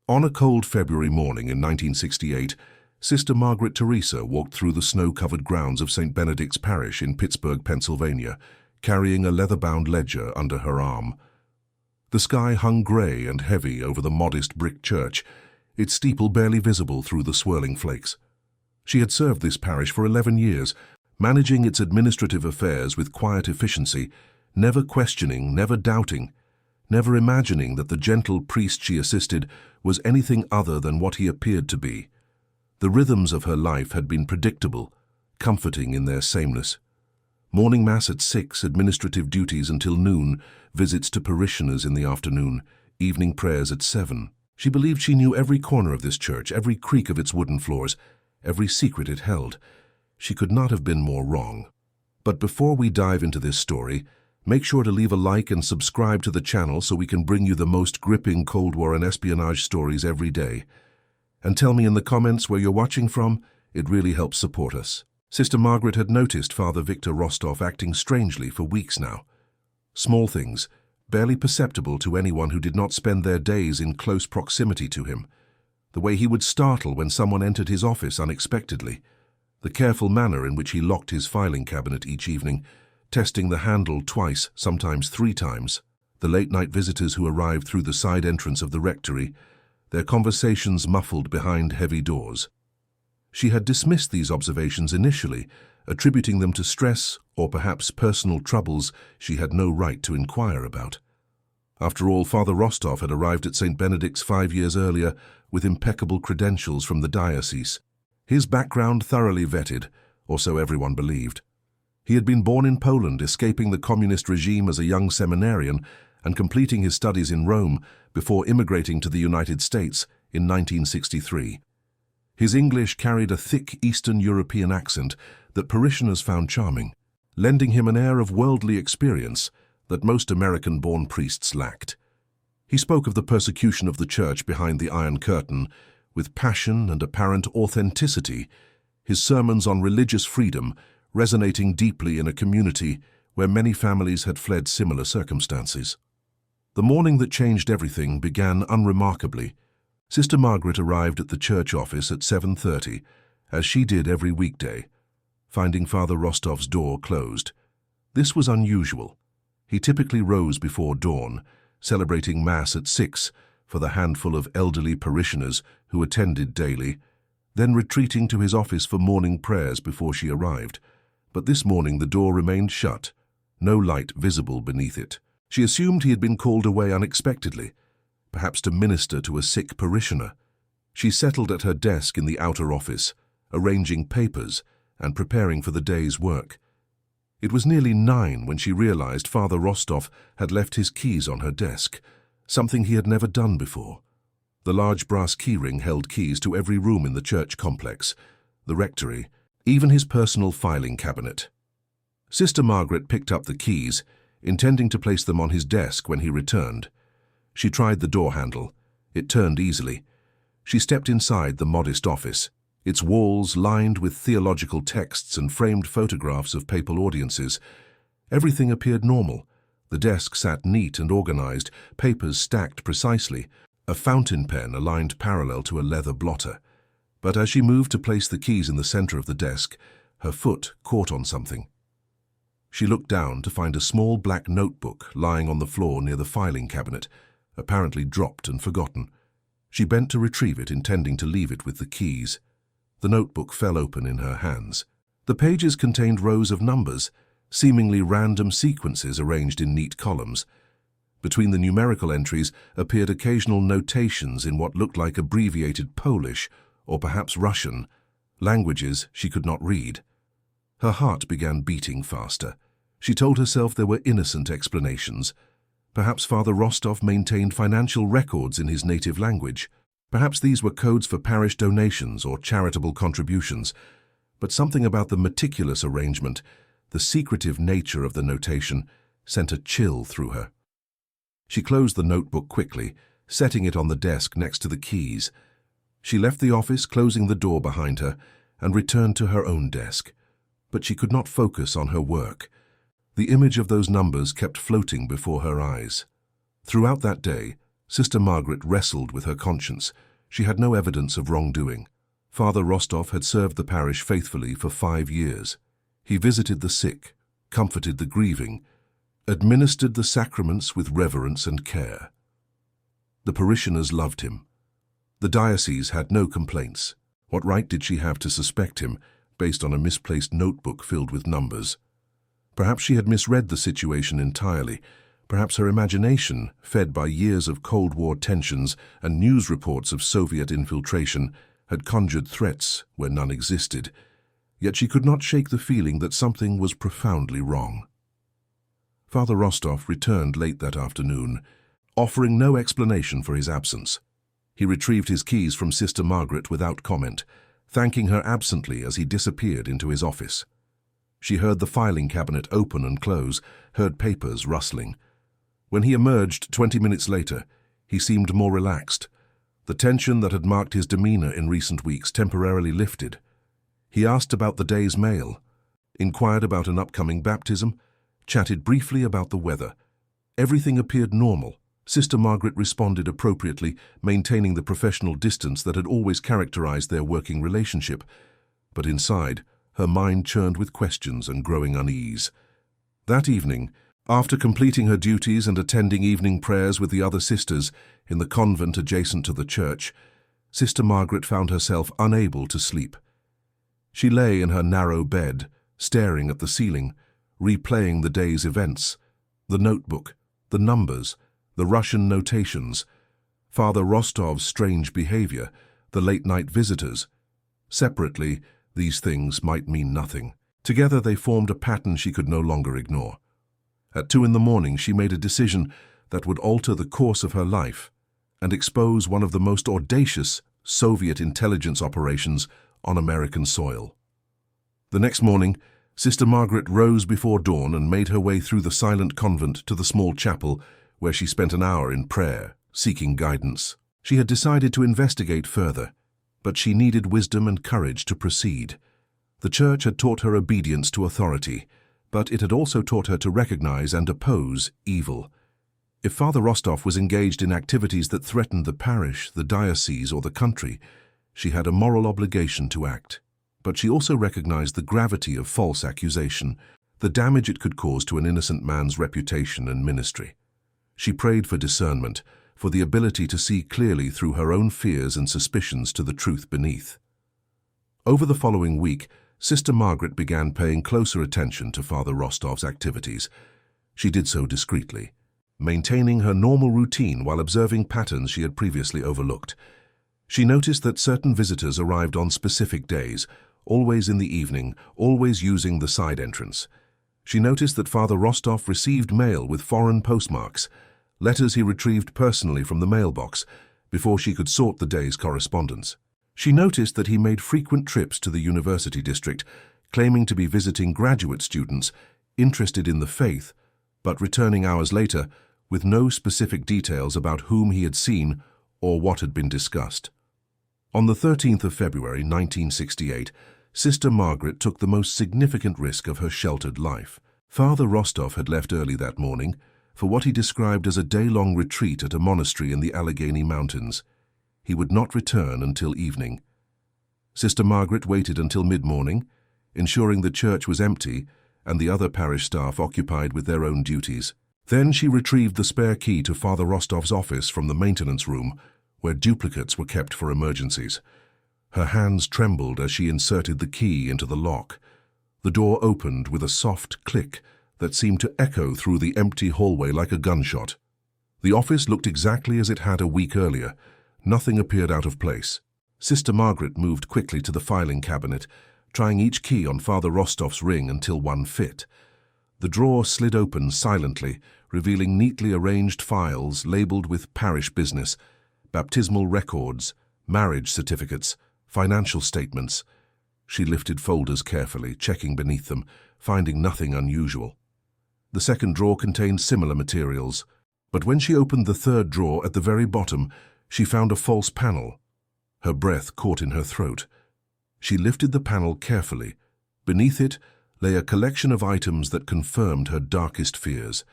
On a cold February morning in 1968, Sister Margaret Teresa walked through the snow-covered grounds of St. Benedict's Parish in Pittsburgh, Pennsylvania, carrying a leather-bound ledger under her arm. The sky hung grey and heavy over the modest brick church, its steeple barely visible through the swirling flakes. She had served this parish for 11 years, managing its administrative affairs with quiet efficiency, never questioning, never doubting, never imagining that the gentle priest she assisted was anything other than what he appeared to be. The rhythms of her life had been predictable, comforting in their sameness. Morning Mass at 6, administrative duties until noon, visits to parishioners in the afternoon, evening prayers at 7. She believed she knew every corner of this church, every creak of its wooden floors, every secret it held. She could not have been more wrong. But before we dive into this story, make sure to leave a like and subscribe to the channel so we can bring you the most gripping Cold War and espionage stories every day. And tell me in the comments where you're watching from. It really helps support us. Sister Margaret had noticed Father Viktor Rostov acting strangely for weeks now. Small things, barely perceptible to anyone who did not spend their days in close proximity to him. The way he would startle when someone entered his office unexpectedly. The careful manner in which he locked his filing cabinet each evening, testing the handle twice, sometimes 3 times. The late-night visitors who arrived through the side entrance of the rectory, their conversations muffled behind heavy doors. She had dismissed these observations initially, attributing them to stress or perhaps personal troubles she had no right to inquire about. After all, Father Rostov had arrived at St. Benedict's 5 years earlier with impeccable credentials from the diocese. His background thoroughly vetted, or so everyone believed. He had been born in Poland, escaping the communist regime as a young seminarian and completing his studies in Rome before immigrating to the United States in 1963. His English carried a thick Eastern European accent that parishioners found charming, lending him an air of worldly experience that most American-born priests lacked. He spoke of the persecution of the Church behind the Iron Curtain with passion and apparent authenticity, his sermons on religious freedom resonating deeply in a community where many families had fled similar circumstances. The morning that changed everything began unremarkably. Sister Margaret arrived at the church office at 7:30, as she did every weekday, finding Father Rostov's door closed. This was unusual. He typically rose before dawn, celebrating Mass at 6 for the handful of elderly parishioners who attended daily, then retreating to his office for morning prayers before she arrived. But this morning the door remained shut, no light visible beneath it. She assumed he had been called away unexpectedly, perhaps to minister to a sick parishioner. She settled at her desk in the outer office, arranging papers and preparing for the day's work. It was nearly 9 when she realized Father Rostov had left his keys on her desk, something he had never done before. The large brass keyring held keys to every room in the church complex, the rectory, even his personal filing cabinet. Sister Margaret picked up the keys, intending to place them on his desk when he returned. She tried the door handle. It turned easily. She stepped inside the modest office, its walls lined with theological texts and framed photographs of papal audiences. Everything appeared normal. The desk sat neat and organized, papers stacked precisely, a fountain pen aligned parallel to a leather blotter. But as she moved to place the keys in the center of the desk, her foot caught on something. She looked down to find a small black notebook lying on the floor near the filing cabinet, apparently dropped and forgotten. She bent to retrieve it, intending to leave it with the keys. The notebook fell open in her hands. The pages contained rows of numbers, seemingly random sequences arranged in neat columns. Between the numerical entries appeared occasional notations in what looked like abbreviated Polish or perhaps Russian, languages she could not read. Her heart began beating faster. She told herself there were innocent explanations. Perhaps Father Rostov maintained financial records in his native language. Perhaps these were codes for parish donations or charitable contributions. But something about the meticulous arrangement, the secretive nature of the notation, sent a chill through her. She closed the notebook quickly, setting it on the desk next to the keys. She left the office, closing the door behind her, and returned to her own desk. But she could not focus on her work. The image of those numbers kept floating before her eyes. Throughout that day, Sister Margaret wrestled with her conscience. She had no evidence of wrongdoing. Father Rostov had served the parish faithfully for 5 years. He visited the sick, comforted the grieving, administered the sacraments with reverence and care. The parishioners loved him. The diocese had no complaints. What right did she have to suspect him, based on a misplaced notebook filled with numbers? Perhaps she had misread the situation entirely. Perhaps her imagination, fed by years of Cold War tensions and news reports of Soviet infiltration, had conjured threats where none existed. Yet she could not shake the feeling that something was profoundly wrong. Father Rostov returned late that afternoon, offering no explanation for his absence. He retrieved his keys from Sister Margaret without comment, thanking her absently as he disappeared into his office. She heard the filing cabinet open and close, heard papers rustling. When he emerged 20 minutes later, he seemed more relaxed. The tension that had marked his demeanor in recent weeks temporarily lifted. He asked about the day's mail, inquired about an upcoming baptism, chatted briefly about the weather. Everything appeared normal. Sister Margaret responded appropriately, maintaining the professional distance that had always characterized their working relationship. But inside, her mind churned with questions and growing unease. That evening, after completing her duties and attending evening prayers with the other sisters in the convent adjacent to the church, Sister Margaret found herself unable to sleep. She lay in her narrow bed, staring at the ceiling, replaying the day's events, the notebook, the numbers, the Russian notations, Father Rostov's strange behavior, the late-night visitors. Separately, these things might mean nothing. Together they formed a pattern she could no longer ignore. At 2 in the morning, she made a decision that would alter the course of her life and expose one of the most audacious Soviet intelligence operations on American soil. The next morning, Sister Margaret rose before dawn and made her way through the silent convent to the small chapel where she spent an hour in prayer, seeking guidance. She had decided to investigate further, but she needed wisdom and courage to proceed. The church had taught her obedience to authority, but it had also taught her to recognize and oppose evil. If Father Rostov was engaged in activities that threatened the parish, the diocese, or the country, she had a moral obligation to act. But she also recognized the gravity of false accusation, the damage it could cause to an innocent man's reputation and ministry. She prayed for discernment, for the ability to see clearly through her own fears and suspicions to the truth beneath. Over the following week, Sister Margaret began paying closer attention to Father Rostov's activities. She did so discreetly, maintaining her normal routine while observing patterns she had previously overlooked. She noticed that certain visitors arrived on specific days, always in the evening, always using the side entrance. She noticed that Father Rostov received mail with foreign postmarks, letters he retrieved personally from the mailbox, before she could sort the day's correspondence. She noticed that he made frequent trips to the university district, claiming to be visiting graduate students interested in the faith, but returning hours later with no specific details about whom he had seen or what had been discussed. On the 13th of February 1968, Sister Margaret took the most significant risk of her sheltered life. Father Rostov had left early that morning for what he described as a day-long retreat at a monastery in the Allegheny Mountains. He would not return until evening. Sister Margaret waited until mid-morning, ensuring the church was empty and the other parish staff occupied with their own duties. Then she retrieved the spare key to Father Rostov's office from the maintenance room, where duplicates were kept for emergencies. Her hands trembled as she inserted the key into the lock. The door opened with a soft click that seemed to echo through the empty hallway like a gunshot. The office looked exactly as it had a week earlier. Nothing appeared out of place. Sister Margaret moved quickly to the filing cabinet, trying each key on Father Rostov's ring until one fit. The drawer slid open silently, revealing neatly arranged files labeled with parish business, baptismal records, marriage certificates, financial statements. She lifted folders carefully, checking beneath them, finding nothing unusual. The second drawer contained similar materials, but when she opened the third drawer at the very bottom, she found a false panel. Her breath caught in her throat. She lifted the panel carefully. Beneath it lay a collection of items that confirmed her darkest fears.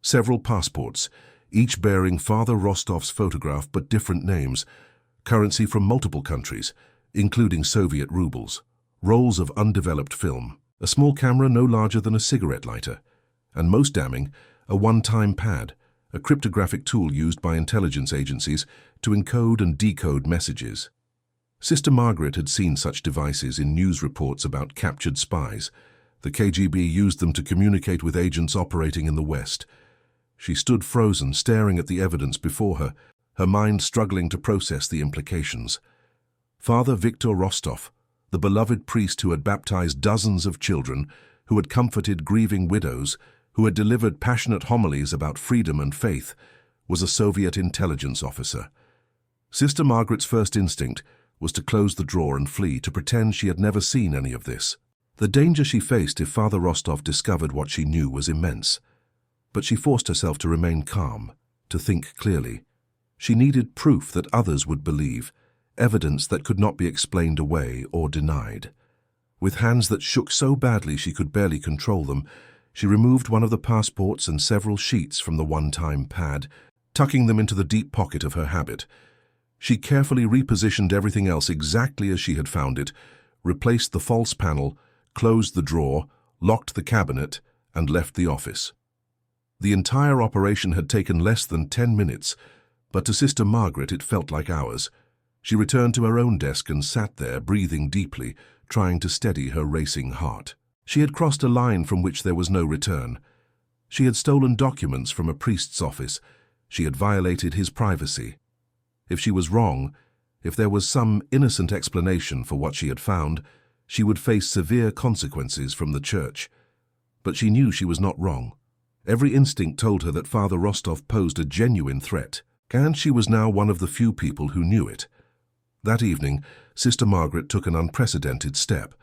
Several passports, each bearing Father Rostov's photograph but different names, currency from multiple countries, including Soviet rubles, rolls of undeveloped film, a small camera no larger than a cigarette lighter, and most damning, a one-time pad, a cryptographic tool used by intelligence agencies to encode and decode messages. Sister Margaret had seen such devices in news reports about captured spies. The KGB used them to communicate with agents operating in the West. She stood frozen, staring at the evidence before her, her mind struggling to process the implications. Father Viktor Rostov, the beloved priest who had baptized dozens of children, who had comforted grieving widows, who had delivered passionate homilies about freedom and faith, was a Soviet intelligence officer. Sister Margaret's first instinct was to close the drawer and flee, to pretend she had never seen any of this. The danger she faced if Father Rostov discovered what she knew was immense. But she forced herself to remain calm, to think clearly. She needed proof that others would believe, evidence that could not be explained away or denied. With hands that shook so badly she could barely control them, she removed one of the passports and several sheets from the one-time pad, tucking them into the deep pocket of her habit. She carefully repositioned everything else exactly as she had found it, replaced the false panel, closed the drawer, locked the cabinet, and left the office. The entire operation had taken less than 10 minutes, but to Sister Margaret it felt like hours. She returned to her own desk and sat there, breathing deeply, trying to steady her racing heart. She had crossed a line from which there was no return. She had stolen documents from a priest's office. She had violated his privacy. If she was wrong, if there was some innocent explanation for what she had found, she would face severe consequences from the church. But she knew she was not wrong. Every instinct told her that Father Rostov posed a genuine threat, and she was now one of the few people who knew it. That evening, Sister Margaret took an unprecedented step.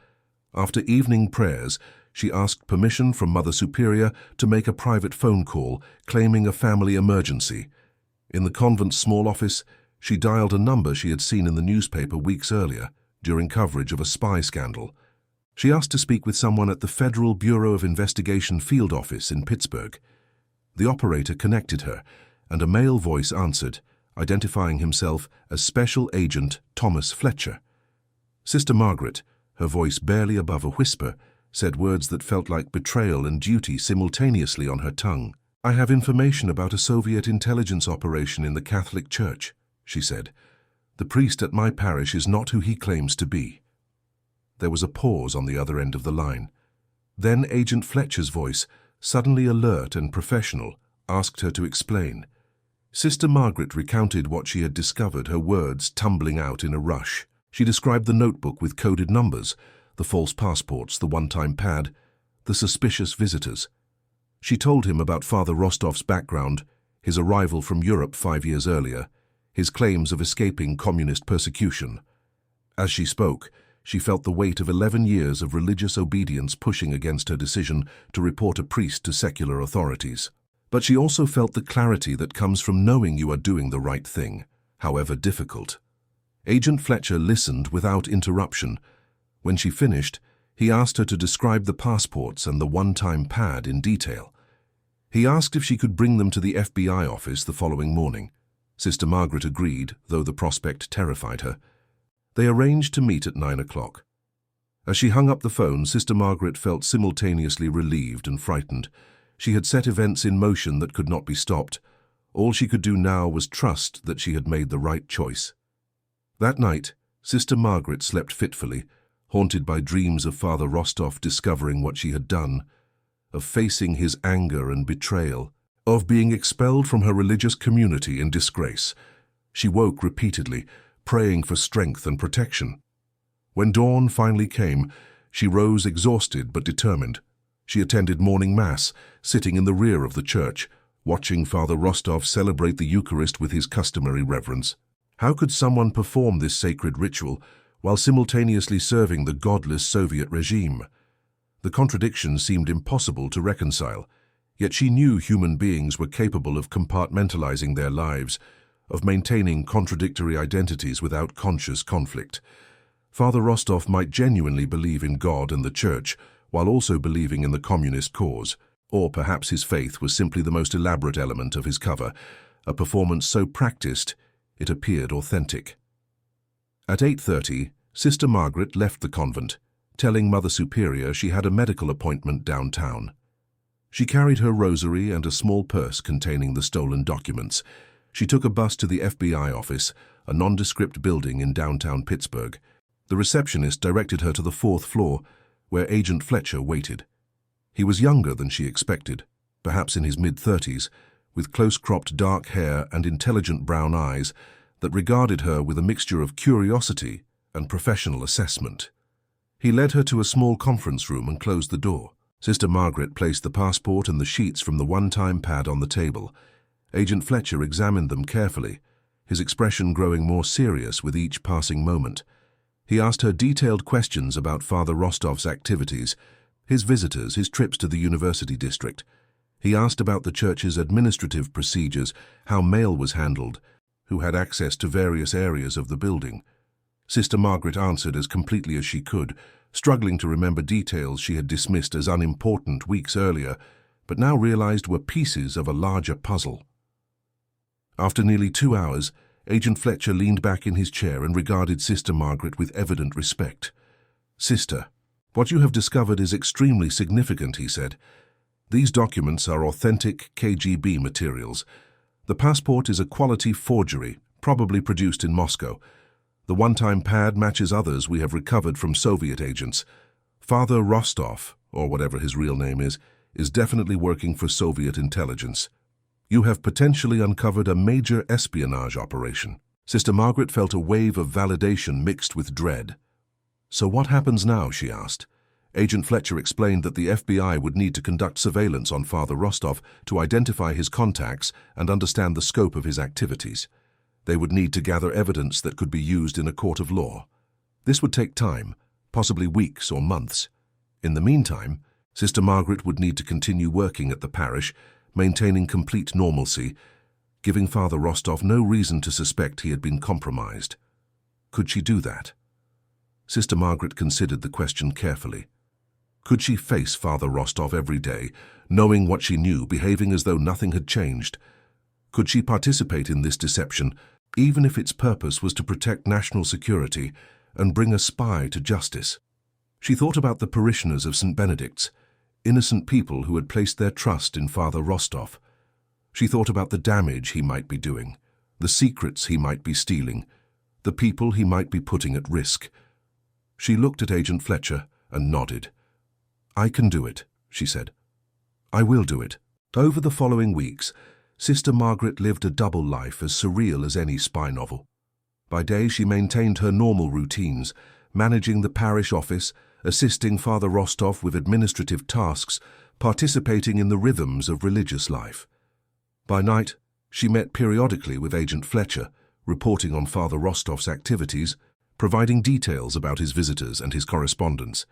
After evening prayers, she asked permission from Mother Superior to make a private phone call, claiming a family emergency. In the convent's small office, she dialed a number she had seen in the newspaper weeks earlier, during coverage of a spy scandal. She asked to speak with someone at the Federal Bureau of Investigation field office in Pittsburgh. The operator connected her, and a male voice answered, identifying himself as Special Agent Thomas Fletcher. Sister Margaret, her voice barely above a whisper, said words that felt like betrayal and duty simultaneously on her tongue. "I have information about a Soviet intelligence operation in the Catholic Church," she said. "The priest at my parish is not who he claims to be." There was a pause on the other end of the line. Then Agent Fletcher's voice, suddenly alert and professional, asked her to explain. Sister Margaret recounted what she had discovered, her words tumbling out in a rush. She described the notebook with coded numbers, the false passports, the one-time pad, the suspicious visitors. She told him about Father Rostov's background, his arrival from Europe 5 years earlier, his claims of escaping communist persecution. As she spoke, she felt the weight of 11 years of religious obedience pushing against her decision to report a priest to secular authorities. But she also felt the clarity that comes from knowing you are doing the right thing, however difficult. Agent Fletcher listened without interruption. When she finished, he asked her to describe the passports and the one-time pad in detail. He asked if she could bring them to the FBI office the following morning. Sister Margaret agreed, though the prospect terrified her. They arranged to meet at 9 o'clock. As she hung up the phone, Sister Margaret felt simultaneously relieved and frightened. She had set events in motion that could not be stopped. All she could do now was trust that she had made the right choice. That night, Sister Margaret slept fitfully, haunted by dreams of Father Rostov discovering what she had done, of facing his anger and betrayal, of being expelled from her religious community in disgrace. She woke repeatedly, praying for strength and protection. When dawn finally came, she rose exhausted but determined. She attended morning mass, sitting in the rear of the church, watching Father Rostov celebrate the Eucharist with his customary reverence. How could someone perform this sacred ritual while simultaneously serving the godless Soviet regime? The contradiction seemed impossible to reconcile, yet she knew human beings were capable of compartmentalizing their lives, of maintaining contradictory identities without conscious conflict. Father Rostov might genuinely believe in God and the Church, while also believing in the communist cause. Or perhaps his faith was simply the most elaborate element of his cover, a performance so practiced it appeared authentic. At 8:30, Sister Margaret left the convent, telling Mother Superior she had a medical appointment downtown. She carried her rosary and a small purse containing the stolen documents. She took a bus to the FBI office, a nondescript building in downtown Pittsburgh. The receptionist directed her to the 4th floor, where Agent Fletcher waited. He was younger than she expected, perhaps in his mid-30s, with close-cropped dark hair and intelligent brown eyes that regarded her with a mixture of curiosity and professional assessment. He led her to a small conference room and closed the door. Sister Margaret placed the passport and the sheets from the one-time pad on the table. Agent Fletcher examined them carefully, his expression growing more serious with each passing moment. He asked her detailed questions about Father Rostov's activities, his visitors, his trips to the university district. He asked about the church's administrative procedures, how mail was handled, who had access to various areas of the building. Sister Margaret answered as completely as she could, struggling to remember details she had dismissed as unimportant weeks earlier, but now realized were pieces of a larger puzzle. After nearly 2 hours, Agent Fletcher leaned back in his chair and regarded Sister Margaret with evident respect. "Sister, what you have discovered is extremely significant," he said. "These documents are authentic KGB materials. The passport is a quality forgery, probably produced in Moscow. The one-time pad matches others we have recovered from Soviet agents. Father Rostov, or whatever his real name is definitely working for Soviet intelligence. You have potentially uncovered a major espionage operation." Sister Margaret felt a wave of validation mixed with dread. "So what happens now?" she asked. Agent Fletcher explained that the FBI would need to conduct surveillance on Father Rostov to identify his contacts and understand the scope of his activities. They would need to gather evidence that could be used in a court of law. This would take time, possibly weeks or months. In the meantime, Sister Margaret would need to continue working at the parish, maintaining complete normalcy, giving Father Rostov no reason to suspect he had been compromised. Could she do that? Sister Margaret considered the question carefully. Could she face Father Rostov every day, knowing what she knew, behaving as though nothing had changed? Could she participate in this deception, even if its purpose was to protect national security and bring a spy to justice? She thought about the parishioners of St. Benedict's, innocent people who had placed their trust in Father Rostov. She thought about the damage he might be doing, the secrets he might be stealing, the people he might be putting at risk. She looked at Agent Fletcher and nodded. "I can do it," she said. "I will do it." Over the following weeks, Sister Margaret lived a double life as surreal as any spy novel. By day she maintained her normal routines, managing the parish office, assisting Father Rostov with administrative tasks, participating in the rhythms of religious life. By night, she met periodically with Agent Fletcher, reporting on Father Rostov's activities, providing details about his visitors and his correspondence.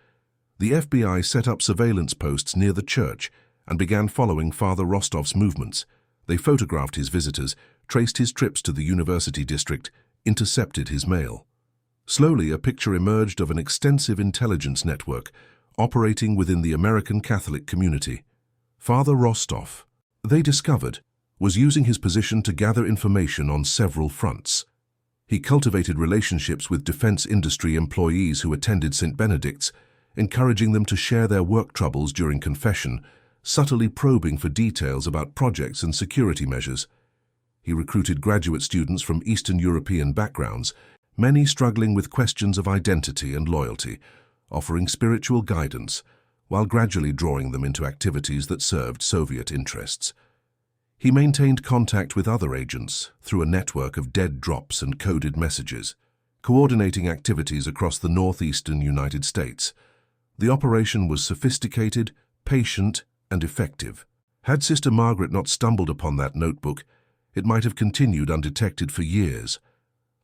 The FBI set up surveillance posts near the church and began following Father Rostov's movements. They photographed his visitors, traced his trips to the university district, intercepted his mail. Slowly, a picture emerged of an extensive intelligence network operating within the American Catholic community. Father Rostov, they discovered, was using his position to gather information on several fronts. He cultivated relationships with defense industry employees who attended St. Benedict's, encouraging them to share their work troubles during confession, subtly probing for details about projects and security measures. He recruited graduate students from Eastern European backgrounds, many struggling with questions of identity and loyalty, offering spiritual guidance, while gradually drawing them into activities that served Soviet interests. He maintained contact with other agents through a network of dead drops and coded messages, coordinating activities across the northeastern United States. The operation was sophisticated, patient, and effective. Had Sister Margaret not stumbled upon that notebook, it might have continued undetected for years.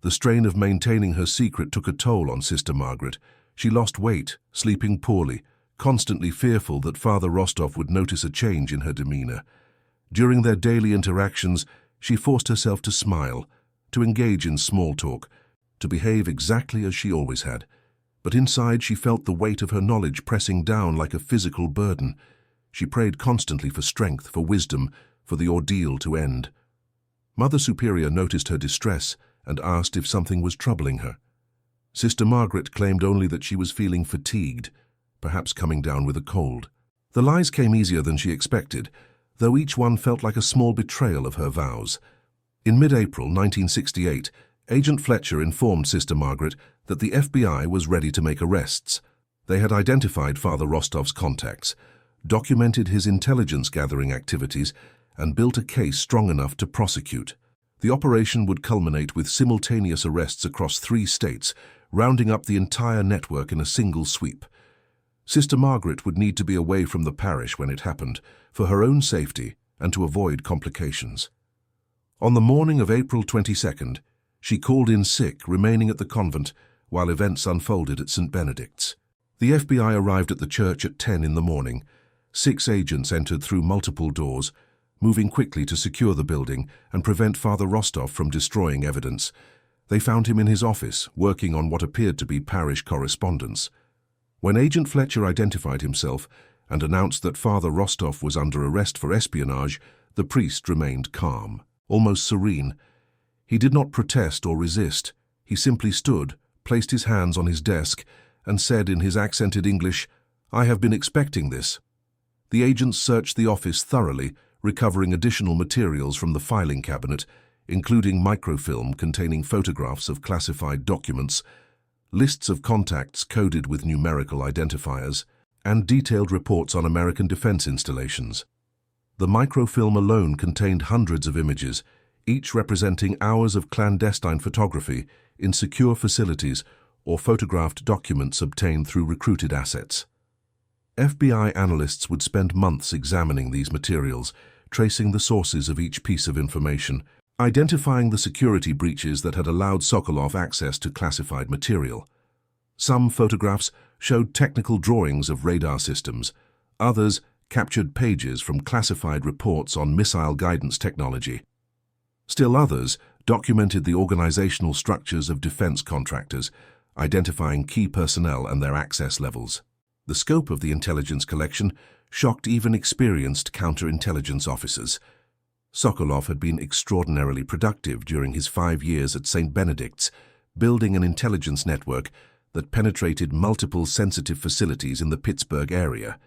The strain of maintaining her secret took a toll on Sister Margaret. She lost weight, sleeping poorly, constantly fearful that Father Rostov would notice a change in her demeanor. During their daily interactions, she forced herself to smile, to engage in small talk, to behave exactly as she always had. But inside she felt the weight of her knowledge pressing down like a physical burden. She prayed constantly for strength, for wisdom, for the ordeal to end. Mother Superior noticed her distress and asked if something was troubling her. Sister Margaret claimed only that she was feeling fatigued, perhaps coming down with a cold. The lies came easier than she expected, though each one felt like a small betrayal of her vows. In mid-April 1968, Agent Fletcher informed Sister Margaret that the FBI was ready to make arrests. They had identified Father Rostov's contacts, documented his intelligence-gathering activities, and built a case strong enough to prosecute. The operation would culminate with simultaneous arrests across 3 states, rounding up the entire network in a single sweep. Sister Margaret would need to be away from the parish when it happened, for her own safety and to avoid complications. On the morning of April 22nd, she called in sick, remaining at the convent while events unfolded at St. Benedict's. The FBI arrived at the church at 10 in the morning. 6 agents entered through multiple doors, moving quickly to secure the building and prevent Father Rostov from destroying evidence. They found him in his office, working on what appeared to be parish correspondence. When Agent Fletcher identified himself and announced that Father Rostov was under arrest for espionage, the priest remained calm, almost serene. He did not protest or resist. He simply stood, placed his hands on his desk, and said in his accented English, "I have been expecting this." The agents searched the office thoroughly, recovering additional materials from the filing cabinet, including microfilm containing photographs of classified documents, lists of contacts coded with numerical identifiers, and detailed reports on American defense installations. The microfilm alone contained hundreds of images, each representing hours of clandestine photography in secure facilities or photographed documents obtained through recruited assets. FBI analysts would spend months examining these materials, tracing the sources of each piece of information, identifying the security breaches that had allowed Sokolov access to classified material. Some photographs showed technical drawings of radar systems, others captured pages from classified reports on missile guidance technology. Still others documented the organizational structures of defense contractors, identifying key personnel and their access levels. The scope of the intelligence collection shocked even experienced counterintelligence officers. Sokolov had been extraordinarily productive during his 5 years at St. Benedict's, building an intelligence network that penetrated multiple sensitive facilities in the Pittsburgh area.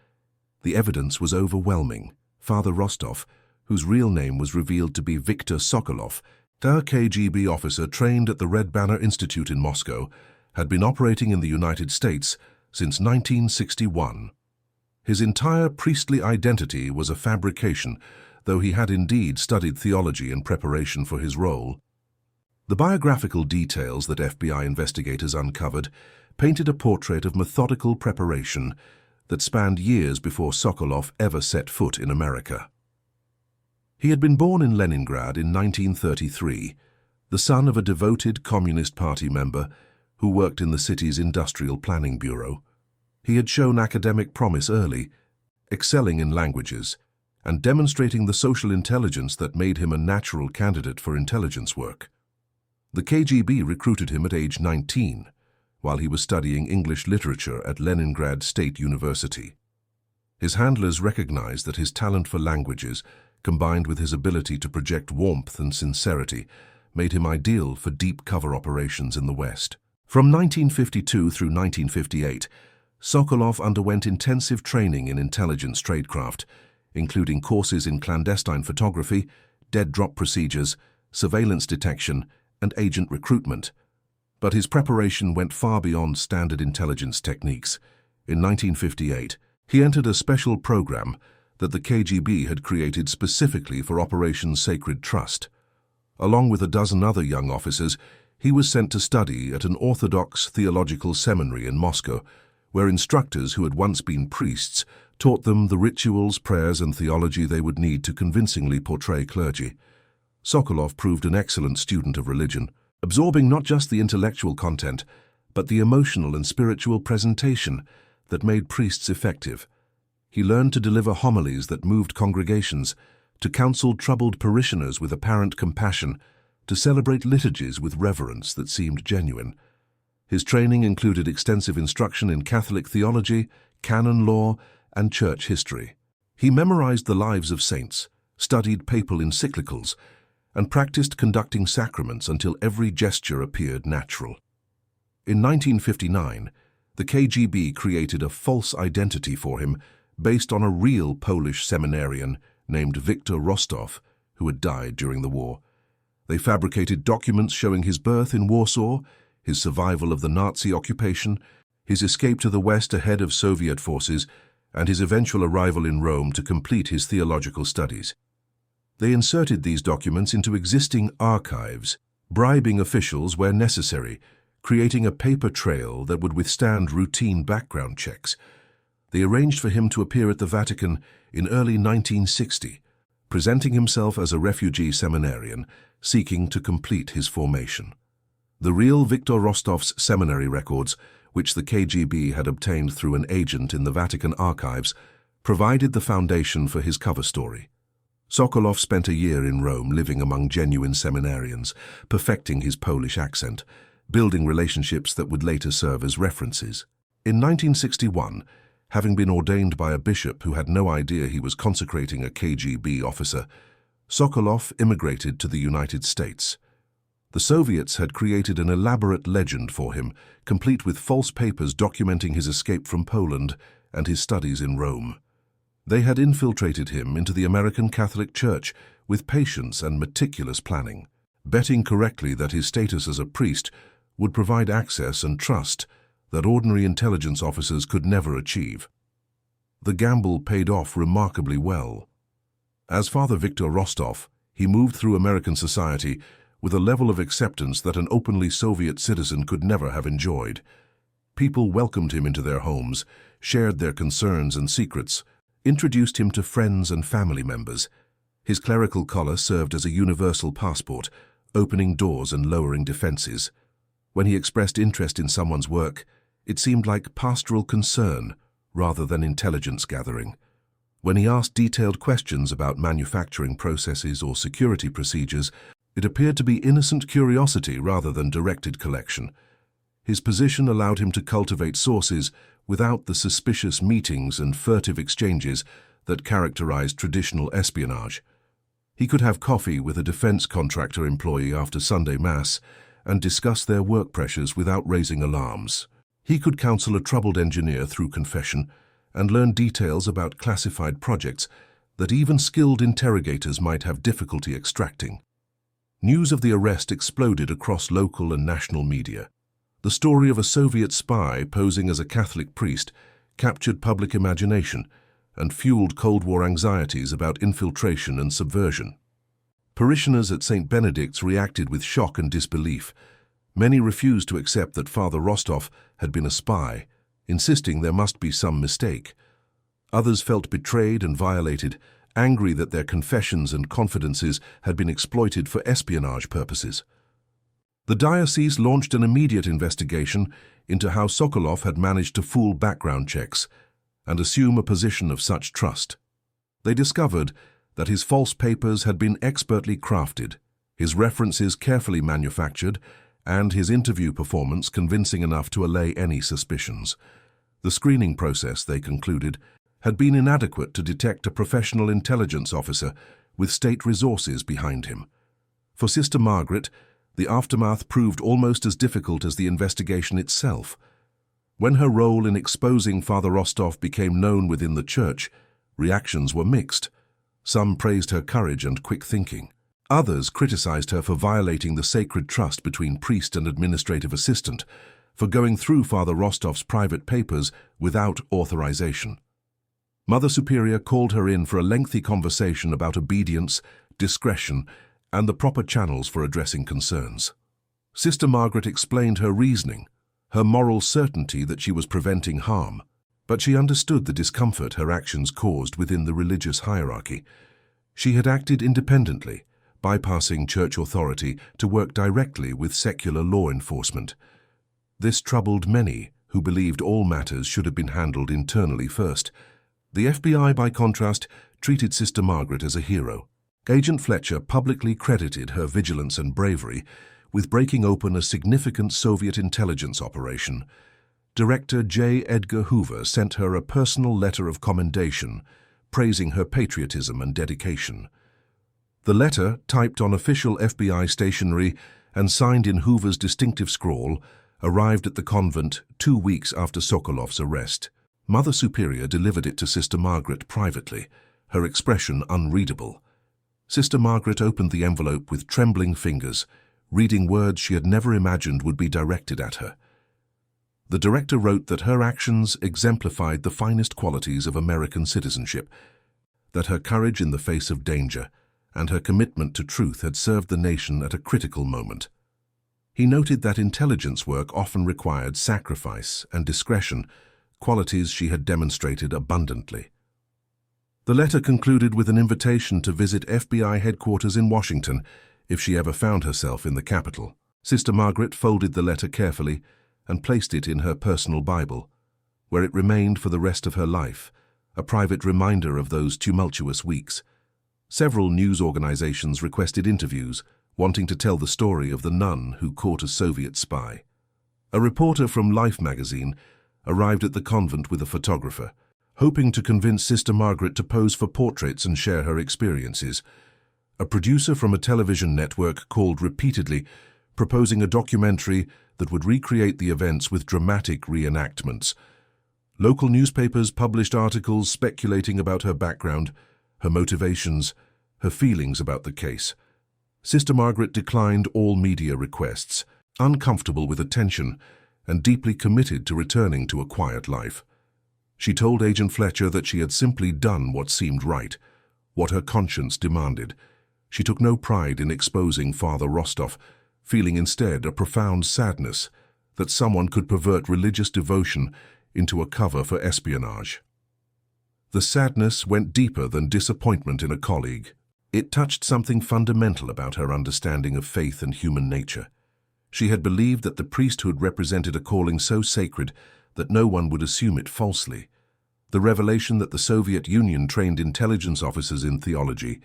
The evidence was overwhelming. Father Rostov, whose real name was revealed to be Viktor Sokolov, a KGB officer trained at the Red Banner Institute in Moscow, had been operating in the United States since 1961. His entire priestly identity was a fabrication, though he had indeed studied theology in preparation for his role. The biographical details that FBI investigators uncovered painted a portrait of methodical preparation that spanned years before Sokolov ever set foot in America. He had been born in Leningrad in 1933, the son of a devoted Communist Party member who worked in the city's Industrial Planning Bureau. He had shown academic promise early, excelling in languages and demonstrating the social intelligence that made him a natural candidate for intelligence work. The KGB recruited him at age 19, while he was studying English literature at Leningrad State University. His handlers recognized that his talent for languages, combined with his ability to project warmth and sincerity, made him ideal for deep cover operations in the West. From 1952 through 1958, Sokolov underwent intensive training in intelligence tradecraft, including courses in clandestine photography, dead-drop procedures, surveillance detection, and agent recruitment. But his preparation went far beyond standard intelligence techniques. In 1958, he entered a special program that the KGB had created specifically for Operation Sacred Trust. Along with a dozen other young officers, he was sent to study at an Orthodox theological seminary in Moscow, where instructors who had once been priests taught them the rituals, prayers, and theology they would need to convincingly portray clergy. Sokolov proved an excellent student of religion, absorbing not just the intellectual content, but the emotional and spiritual presentation that made priests effective. He learned to deliver homilies that moved congregations, to counsel troubled parishioners with apparent compassion, to celebrate liturgies with reverence that seemed genuine. His training included extensive instruction in Catholic theology, canon law, and church history. He memorized the lives of saints, studied papal encyclicals, and practiced conducting sacraments until every gesture appeared natural. In 1959, the KGB created a false identity for him based on a real Polish seminarian named Viktor Rostov, who had died during the war. They fabricated documents showing his birth in Warsaw, his survival of the Nazi occupation, his escape to the West ahead of Soviet forces, and his eventual arrival in Rome to complete his theological studies. They inserted these documents into existing archives, bribing officials where necessary, creating a paper trail that would withstand routine background checks. They arranged for him to appear at the Vatican in early 1960, presenting himself as a refugee seminarian seeking to complete his formation. The real Viktor Rostov's seminary records, which the KGB had obtained through an agent in the Vatican archives, provided the foundation for his cover story. Sokolov spent a year in Rome living among genuine seminarians, perfecting his Polish accent, building relationships that would later serve as references. In 1961, having been ordained by a bishop who had no idea he was consecrating a KGB officer, Sokolov immigrated to the United States. The Soviets had created an elaborate legend for him, complete with false papers documenting his escape from Poland and his studies in Rome. They had infiltrated him into the American Catholic Church with patience and meticulous planning, betting correctly that his status as a priest would provide access and trust that ordinary intelligence officers could never achieve. The gamble paid off remarkably well. As Father Viktor Rostov, he moved through American society with a level of acceptance that an openly Soviet citizen could never have enjoyed. People welcomed him into their homes, shared their concerns and secrets, introduced him to friends and family members. His clerical collar served as a universal passport, opening doors and lowering defenses. When he expressed interest in someone's work, it seemed like pastoral concern rather than intelligence gathering. When he asked detailed questions about manufacturing processes or security procedures, it appeared to be innocent curiosity rather than directed collection. His position allowed him to cultivate sources without the suspicious meetings and furtive exchanges that characterized traditional espionage. He could have coffee with a defense contractor employee after Sunday Mass and discuss their work pressures without raising alarms. He could counsel a troubled engineer through confession and learn details about classified projects that even skilled interrogators might have difficulty extracting. News of the arrest exploded across local and national media. The story of a Soviet spy posing as a Catholic priest captured public imagination and fueled Cold War anxieties about infiltration and subversion. Parishioners at St. Benedict's reacted with shock and disbelief. Many refused to accept that Father Rostov had been a spy, insisting there must be some mistake. Others felt betrayed and violated, angry that their confessions and confidences had been exploited for espionage purposes. The diocese launched an immediate investigation into how Sokolov had managed to fool background checks and assume a position of such trust. They discovered that his false papers had been expertly crafted, his references carefully manufactured, and his interview performance convincing enough to allay any suspicions. The screening process, they concluded, had been inadequate to detect a professional intelligence officer with state resources behind him. For Sister Margaret, the aftermath proved almost as difficult as the investigation itself. When her role in exposing Father Rostov became known within the Church, reactions were mixed. Some praised her courage and quick thinking. Others criticized her for violating the sacred trust between priest and administrative assistant, for going through Father Rostov's private papers without authorization. Mother Superior called her in for a lengthy conversation about obedience, discretion, and the proper channels for addressing concerns. Sister Margaret explained her reasoning, her moral certainty that she was preventing harm, but she understood the discomfort her actions caused within the religious hierarchy. She had acted independently, bypassing church authority to work directly with secular law enforcement. This troubled many who believed all matters should have been handled internally first. The FBI, by contrast, treated Sister Margaret as a hero. Agent Fletcher publicly credited her vigilance and bravery with breaking open a significant Soviet intelligence operation. Director J. Edgar Hoover sent her a personal letter of commendation, praising her patriotism and dedication. The letter, typed on official FBI stationery and signed in Hoover's distinctive scrawl, arrived at the convent 2 weeks after Sokolov's arrest. Mother Superior delivered it to Sister Margaret privately, her expression unreadable. Sister Margaret opened the envelope with trembling fingers, reading words she had never imagined would be directed at her. The director wrote that her actions exemplified the finest qualities of American citizenship, that her courage in the face of danger and her commitment to truth had served the nation at a critical moment. He noted that intelligence work often required sacrifice and discretion, qualities she had demonstrated abundantly. The letter concluded with an invitation to visit FBI headquarters in Washington if she ever found herself in the capital. Sister Margaret folded the letter carefully and placed it in her personal Bible, where it remained for the rest of her life, a private reminder of those tumultuous weeks. Several news organizations requested interviews, wanting to tell the story of the nun who caught a Soviet spy. A reporter from Life magazine arrived at the convent with a photographer, hoping to convince Sister Margaret to pose for portraits and share her experiences. A producer from a television network called repeatedly, proposing a documentary that would recreate the events with dramatic reenactments. Local newspapers published articles speculating about her background, her motivations, her feelings about the case. Sister Margaret declined all media requests, uncomfortable with attention and deeply committed to returning to a quiet life. She told Agent Fletcher that she had simply done what seemed right, what her conscience demanded. She took no pride in exposing Father Rostov, feeling instead a profound sadness that someone could pervert religious devotion into a cover for espionage. The sadness went deeper than disappointment in a colleague. It touched something fundamental about her understanding of faith and human nature. She had believed that the priesthood represented a calling so sacred that no one would assume it falsely. The revelation that the Soviet Union trained intelligence officers in theology,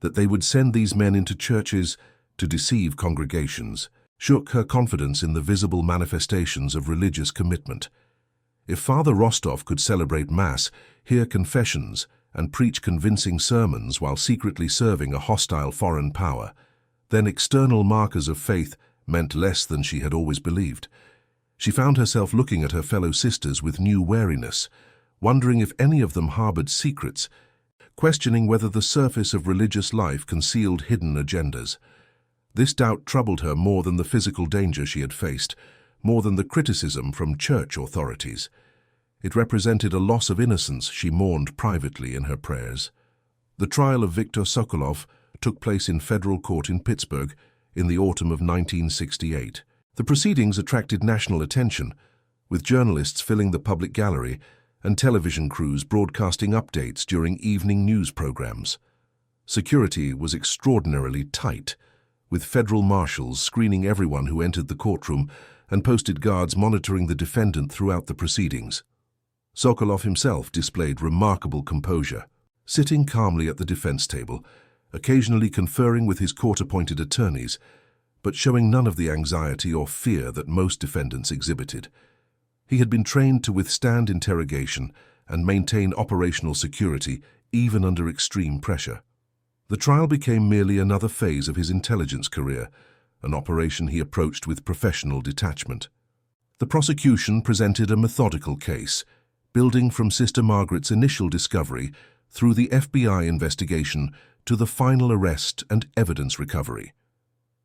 that they would send these men into churches to deceive congregations, shook her confidence in the visible manifestations of religious commitment. If Father Rostov could celebrate Mass, hear confessions, and preach convincing sermons while secretly serving a hostile foreign power, then external markers of faith meant less than she had always believed. She found herself looking at her fellow sisters with new wariness, wondering if any of them harbored secrets, questioning whether the surface of religious life concealed hidden agendas. This doubt troubled her more than the physical danger she had faced, more than the criticism from church authorities. It represented a loss of innocence she mourned privately in her prayers. The trial of Viktor Sokolov took place in federal court in Pittsburgh in the autumn of 1968. The proceedings attracted national attention, with journalists filling the public gallery and television crews broadcasting updates during evening news programs. Security was extraordinarily tight, with federal marshals screening everyone who entered the courtroom and posted guards monitoring the defendant throughout the proceedings. Sokolov himself displayed remarkable composure, sitting calmly at the defense table, occasionally conferring with his court-appointed attorneys, but showing none of the anxiety or fear that most defendants exhibited. He had been trained to withstand interrogation and maintain operational security even under extreme pressure. The trial became merely another phase of his intelligence career, an operation he approached with professional detachment. The prosecution presented a methodical case, building from Sister Margaret's initial discovery through the FBI investigation to the final arrest and evidence recovery.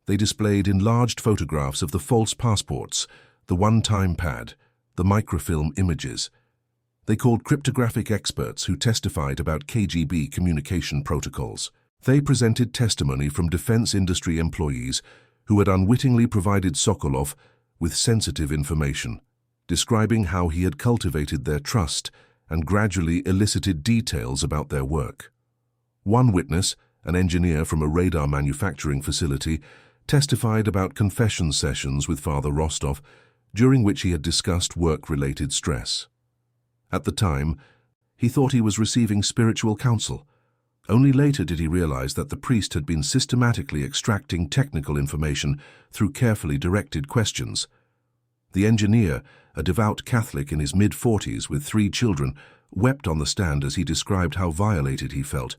They displayed enlarged photographs of the false passports, the one-time pad, the microfilm images. They called cryptographic experts who testified about KGB communication protocols. They presented testimony from defense industry employees who had unwittingly provided Sokolov with sensitive information, describing how he had cultivated their trust and gradually elicited details about their work. One witness, an engineer from a radar manufacturing facility, testified about confession sessions with Father Rostov, during which he had discussed work-related stress. At the time, he thought he was receiving spiritual counsel. Only later did he realize that the priest had been systematically extracting technical information through carefully directed questions. The engineer, a devout Catholic in his mid-40s with 3 children, wept on the stand as he described how violated he felt,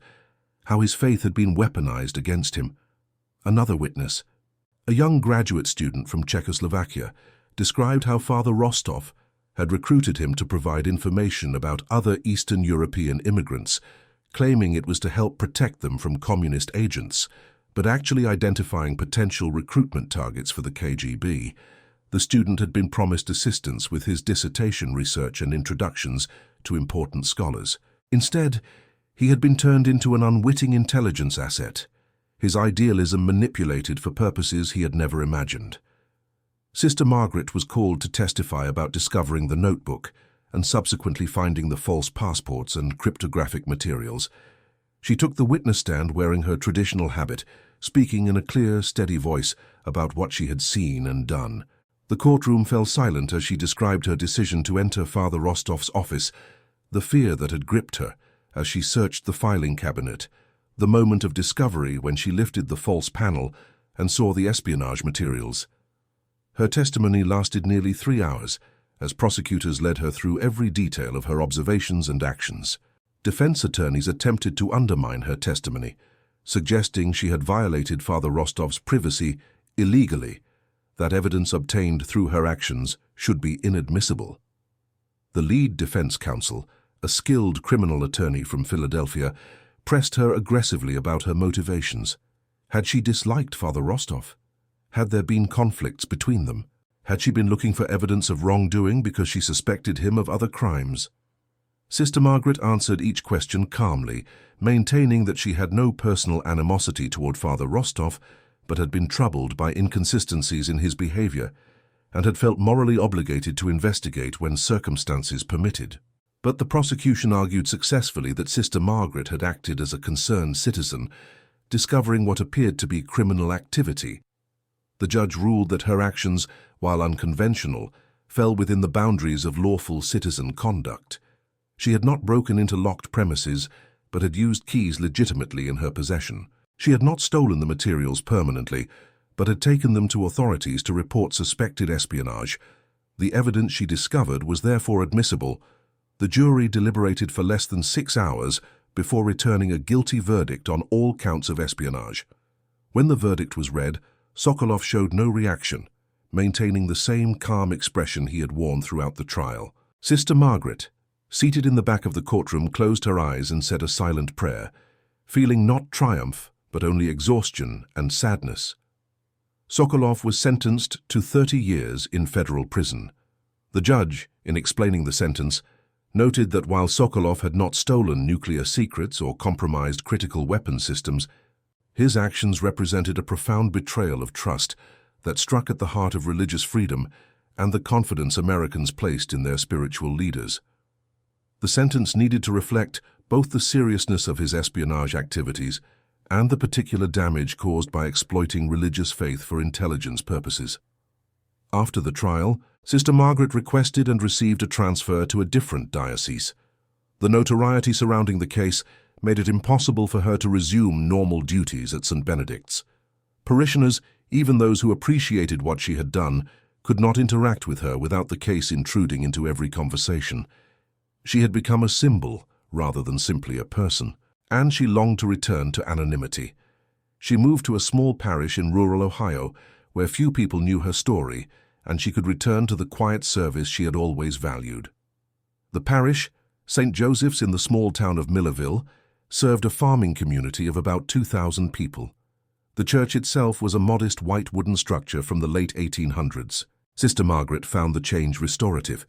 how his faith had been weaponized against him. Another witness, a young graduate student from Czechoslovakia, described how Father Rostov had recruited him to provide information about other Eastern European immigrants, claiming it was to help protect them from communist agents, but actually identifying potential recruitment targets for the KGB. The student had been promised assistance with his dissertation research and introductions to important scholars. Instead, he had been turned into an unwitting intelligence asset, his idealism manipulated for purposes he had never imagined. Sister Margaret was called to testify about discovering the notebook and subsequently finding the false passports and cryptographic materials. She took the witness stand wearing her traditional habit, speaking in a clear, steady voice about what she had seen and done. The courtroom fell silent as she described her decision to enter Father Rostov's office, the fear that had gripped her as she searched the filing cabinet, the moment of discovery when she lifted the false panel and saw the espionage materials. Her testimony lasted nearly 3 hours, as prosecutors led her through every detail of her observations and actions. Defense attorneys attempted to undermine her testimony, suggesting she had violated Father Rostov's privacy illegally, that evidence obtained through her actions should be inadmissible. The lead defense counsel, a skilled criminal attorney from Philadelphia, pressed her aggressively about her motivations. Had she disliked Father Rostov? Had there been conflicts between them? Had she been looking for evidence of wrongdoing because she suspected him of other crimes? Sister Margaret answered each question calmly, maintaining that she had no personal animosity toward Father Rostov, but had been troubled by inconsistencies in his behavior and had felt morally obligated to investigate when circumstances permitted. But the prosecution argued successfully that Sister Margaret had acted as a concerned citizen, discovering what appeared to be criminal activity. The judge ruled that her actions, while unconventional, fell within the boundaries of lawful citizen conduct. She had not broken into locked premises, but had used keys legitimately in her possession. She had not stolen the materials permanently, but had taken them to authorities to report suspected espionage. The evidence she discovered was therefore admissible. The jury deliberated for less than 6 hours before returning a guilty verdict on all counts of espionage. When the verdict was read, Sokolov showed no reaction, maintaining the same calm expression he had worn throughout the trial. Sister Margaret, seated in the back of the courtroom, closed her eyes and said a silent prayer, feeling not triumph, but only exhaustion and sadness. Sokolov was sentenced to 30 years in federal prison. The judge, in explaining the sentence, noted that while Sokolov had not stolen nuclear secrets or compromised critical weapon systems, his actions represented a profound betrayal of trust that struck at the heart of religious freedom and the confidence Americans placed in their spiritual leaders. The sentence needed to reflect both the seriousness of his espionage activities and the particular damage caused by exploiting religious faith for intelligence purposes. After the trial, Sister Margaret requested and received a transfer to a different diocese. The notoriety surrounding the case made it impossible for her to resume normal duties at St. Benedict's. Parishioners, even those who appreciated what she had done, could not interact with her without the case intruding into every conversation. She had become a symbol rather than simply a person, and she longed to return to anonymity. She moved to a small parish in rural Ohio, where few people knew her story, and she could return to the quiet service she had always valued. The parish, St. Joseph's in the small town of Millerville, served a farming community of about 2,000 people. The church itself was a modest white wooden structure from the late 1800s. Sister Margaret found the change restorative.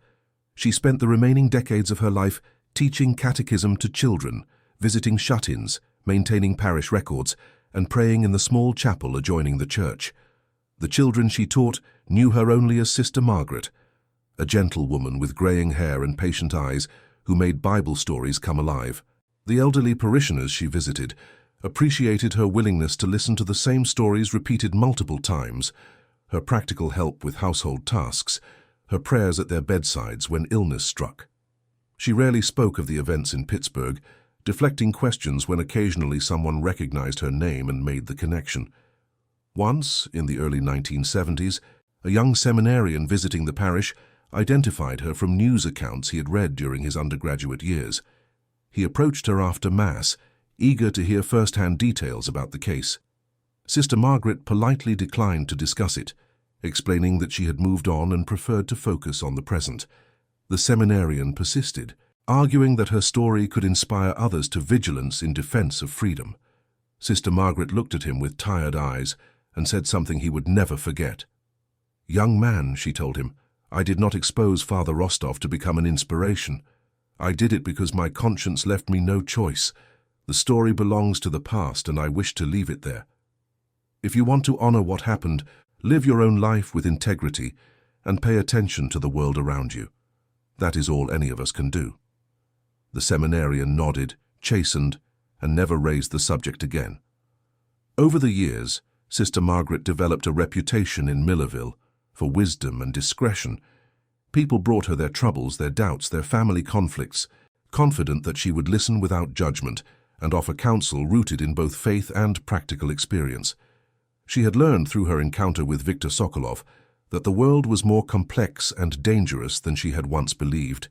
She spent the remaining decades of her life teaching catechism to children, visiting shut-ins, maintaining parish records, and praying in the small chapel adjoining the church. The children she taught knew her only as Sister Margaret, a gentle woman with graying hair and patient eyes who made Bible stories come alive. The elderly parishioners she visited appreciated her willingness to listen to the same stories repeated multiple times, her practical help with household tasks, her prayers at their bedsides when illness struck. She rarely spoke of the events in Pittsburgh, deflecting questions when occasionally someone recognized her name and made the connection. Once, in the early 1970s, a young seminarian visiting the parish identified her from news accounts he had read during his undergraduate years. He approached her after Mass, eager to hear first-hand details about the case. Sister Margaret politely declined to discuss it, explaining that she had moved on and preferred to focus on the present. The seminarian persisted, arguing that her story could inspire others to vigilance in defense of freedom. Sister Margaret looked at him with tired eyes and said something he would never forget. "Young man," she told him, "I did not expose Father Rostov to become an inspiration. I did it because my conscience left me no choice. The story belongs to the past, and I wish to leave it there. If you want to honor what happened, live your own life with integrity and pay attention to the world around you. That is all any of us can do." The seminarian nodded, chastened, and never raised the subject again. Over the years, Sister Margaret developed a reputation in Millerville for wisdom and discretion. People brought her their troubles, their doubts, their family conflicts, confident that she would listen without judgment and offer counsel rooted in both faith and practical experience. She had learned through her encounter with Viktor Sokolov that the world was more complex and dangerous than she had once believed,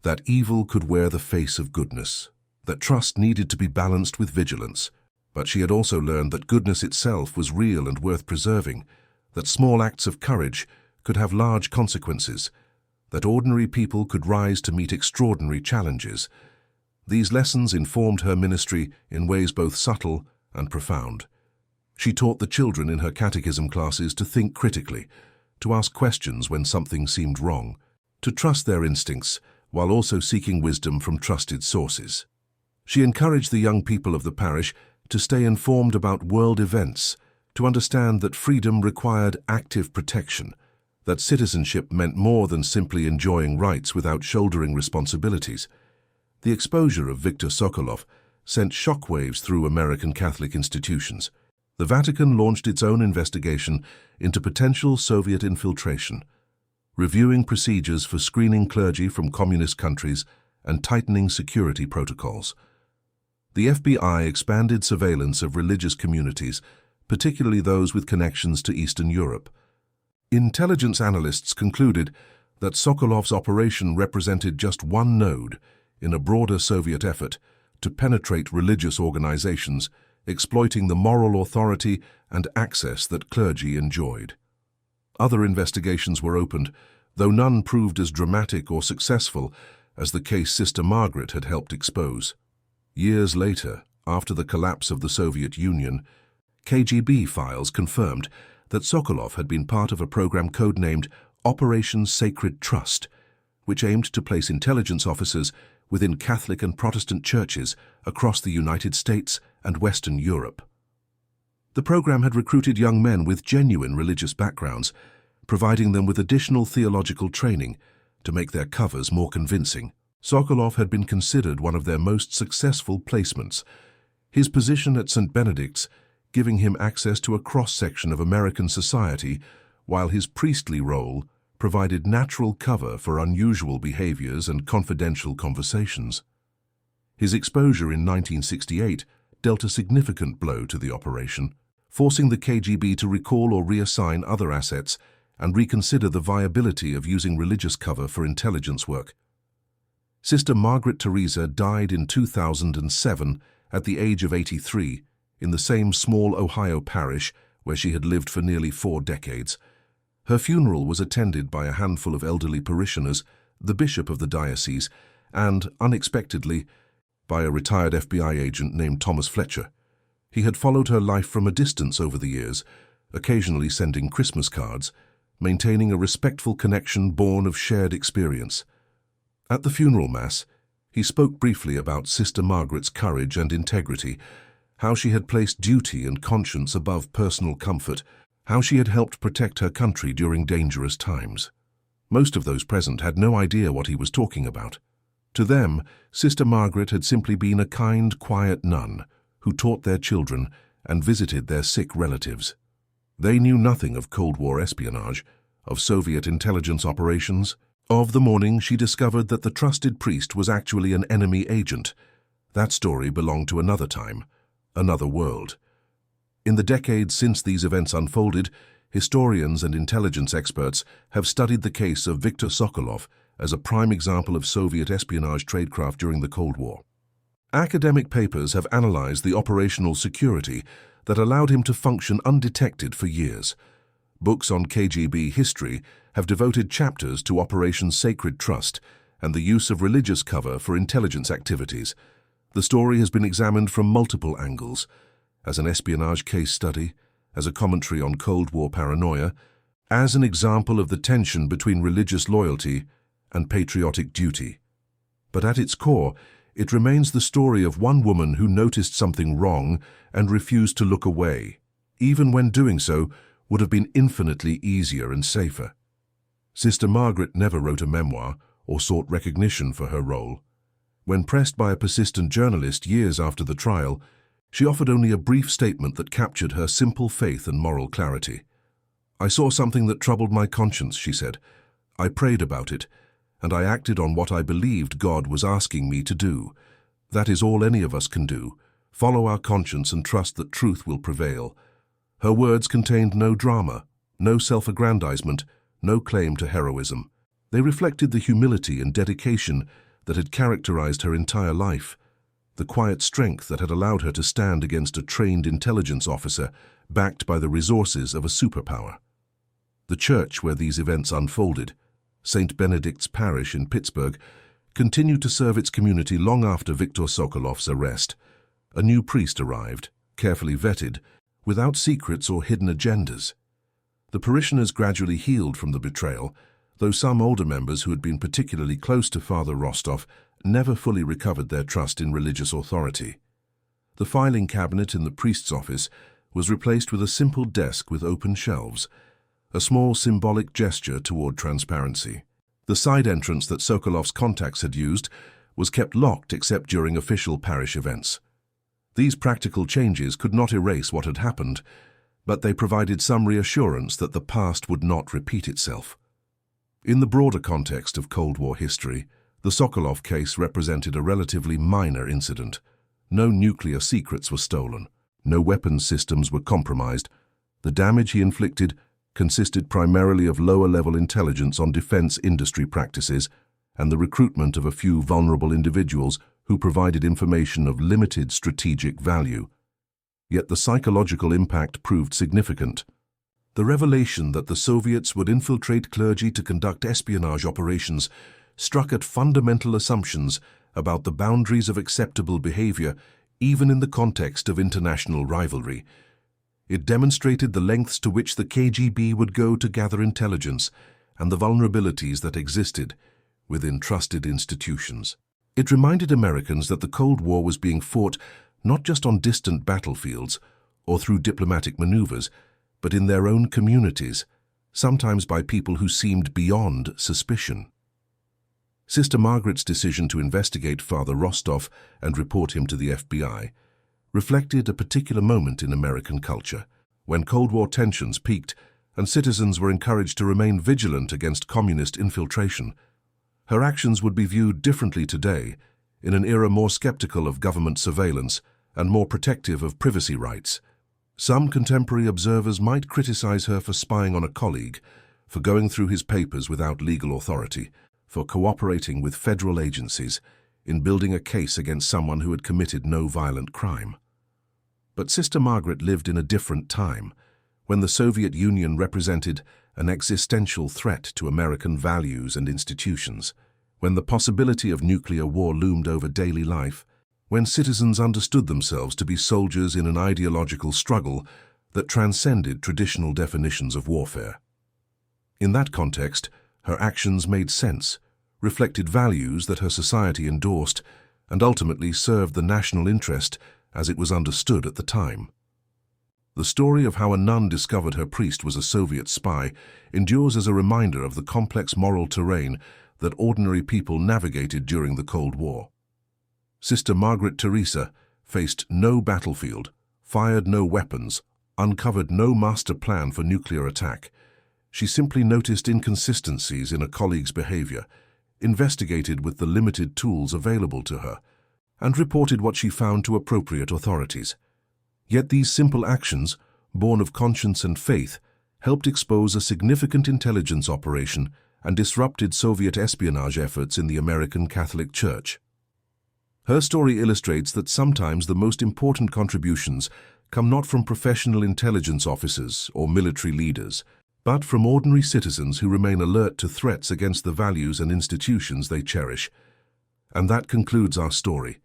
that evil could wear the face of goodness, that trust needed to be balanced with vigilance. But she had also learned that goodness itself was real and worth preserving, that small acts of courage could have large consequences, that ordinary people could rise to meet extraordinary challenges. These lessons informed her ministry in ways both subtle and profound. She taught the children in her catechism classes to think critically, to ask questions when something seemed wrong, to trust their instincts while also seeking wisdom from trusted sources. She encouraged the young people of the parish to stay informed about world events, to understand that freedom required active protection, that citizenship meant more than simply enjoying rights without shouldering responsibilities. The exposure of Viktor Sokolov sent shockwaves through American Catholic institutions. The Vatican launched its own investigation into potential Soviet infiltration, reviewing procedures for screening clergy from communist countries and tightening security protocols. The FBI expanded surveillance of religious communities, particularly those with connections to Eastern Europe. Intelligence analysts concluded that Sokolov's operation represented just one node in a broader Soviet effort to penetrate religious organizations, exploiting the moral authority and access that clergy enjoyed. Other investigations were opened, though none proved as dramatic or successful as the case Sister Margaret had helped expose. Years later, after the collapse of the Soviet Union, KGB files confirmed that Sokolov had been part of a program codenamed Operation Sacred Trust, which aimed to place intelligence officers within Catholic and Protestant churches across the United States and Western Europe. The program had recruited young men with genuine religious backgrounds, providing them with additional theological training to make their covers more convincing. Sokolov had been considered one of their most successful placements, his position at St. Benedict's giving him access to a cross-section of American society, while his priestly role provided natural cover for unusual behaviors and confidential conversations. His exposure in 1968 dealt a significant blow to the operation, forcing the KGB to recall or reassign other assets and reconsider the viability of using religious cover for intelligence work. Sister Margaret Teresa died in 2007 at the age of 83 in the same small Ohio parish where she had lived for nearly 4 decades. Her funeral was attended by a handful of elderly parishioners, the bishop of the diocese, and, unexpectedly, by a retired FBI agent named Thomas Fletcher. He had followed her life from a distance over the years, occasionally sending Christmas cards, maintaining a respectful connection born of shared experience. At the funeral mass, he spoke briefly about Sister Margaret's courage and integrity, how she had placed duty and conscience above personal comfort, how she had helped protect her country during dangerous times. Most of those present had no idea what he was talking about. To them, Sister Margaret had simply been a kind, quiet nun who taught their children and visited their sick relatives. They knew nothing of Cold War espionage, of Soviet intelligence operations. Of the morning, she discovered that the trusted priest was actually an enemy agent. That story belonged to another time, another world. In the decades since these events unfolded, historians and intelligence experts have studied the case of Viktor Sokolov as a prime example of Soviet espionage tradecraft during the Cold War. Academic papers have analyzed the operational security that allowed him to function undetected for years. Books on KGB history have devoted chapters to Operation Sacred Trust and the use of religious cover for intelligence activities. The story has been examined from multiple angles, as an espionage case study, as a commentary on Cold War paranoia, as an example of the tension between religious loyalty and patriotic duty. But at its core, it remains the story of one woman who noticed something wrong and refused to look away, even when doing so would have been infinitely easier and safer. Sister Margaret never wrote a memoir or sought recognition for her role. When pressed by a persistent journalist years after the trial, she offered only a brief statement that captured her simple faith and moral clarity. "I saw something that troubled my conscience," she said. "I prayed about it, and I acted on what I believed God was asking me to do. That is all any of us can do: follow our conscience and trust that truth will prevail." Her words contained no drama, no self-aggrandizement, no claim to heroism. They reflected the humility and dedication that had characterized her entire life, the quiet strength that had allowed her to stand against a trained intelligence officer backed by the resources of a superpower. The church where these events unfolded, St. Benedict's Parish in Pittsburgh, continued to serve its community long after Viktor Sokolov's arrest. A new priest arrived, carefully vetted, without secrets or hidden agendas. The parishioners gradually healed from the betrayal, though some older members who had been particularly close to Father Rostov never fully recovered their trust in religious authority. The filing cabinet in the priest's office was replaced with a simple desk with open shelves, a small symbolic gesture toward transparency. The side entrance that Sokolov's contacts had used was kept locked except during official parish events. These practical changes could not erase what had happened, but they provided some reassurance that the past would not repeat itself. In the broader context of Cold War history, the Sokolov case represented a relatively minor incident. No nuclear secrets were stolen. No weapons systems were compromised. The damage he inflicted consisted primarily of lower-level intelligence on defense industry practices and the recruitment of a few vulnerable individuals who provided information of limited strategic value. Yet the psychological impact proved significant. The revelation that the Soviets would infiltrate clergy to conduct espionage operations struck at fundamental assumptions about the boundaries of acceptable behavior, even in the context of international rivalry. It demonstrated the lengths to which the KGB would go to gather intelligence and the vulnerabilities that existed within trusted institutions. It reminded Americans that the Cold War was being fought not just on distant battlefields or through diplomatic maneuvers, but in their own communities, sometimes by people who seemed beyond suspicion. Sister Margaret's decision to investigate Father Rostov and report him to the FBI reflected a particular moment in American culture, when Cold War tensions peaked and citizens were encouraged to remain vigilant against communist infiltration. Her actions would be viewed differently today, in an era more skeptical of government surveillance and more protective of privacy rights. Some contemporary observers might criticize her for spying on a colleague, for going through his papers without legal authority, for cooperating with federal agencies in building a case against someone who had committed no violent crime. But Sister Margaret lived in a different time, when the Soviet Union represented an existential threat to American values and institutions, when the possibility of nuclear war loomed over daily life, when citizens understood themselves to be soldiers in an ideological struggle that transcended traditional definitions of warfare. In that context, her actions made sense, reflected values that her society endorsed, and ultimately served the national interest as it was understood at the time. The story of how a nun discovered her priest was a Soviet spy endures as a reminder of the complex moral terrain that ordinary people navigated during the Cold War. Sister Margaret Teresa faced no battlefield, fired no weapons, uncovered no master plan for nuclear attack. She simply noticed inconsistencies in a colleague's behavior, investigated with the limited tools available to her, and reported what she found to appropriate authorities. Yet these simple actions, born of conscience and faith, helped expose a significant intelligence operation and disrupted Soviet espionage efforts in the American Catholic Church. Her story illustrates that sometimes the most important contributions come not from professional intelligence officers or military leaders, but from ordinary citizens who remain alert to threats against the values and institutions they cherish. And that concludes our story.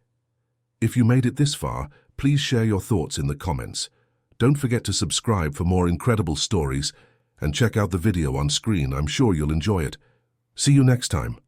If you made it this far, please share your thoughts in the comments. Don't forget to subscribe for more incredible stories and check out the video on screen. I'm sure you'll enjoy it. See you next time.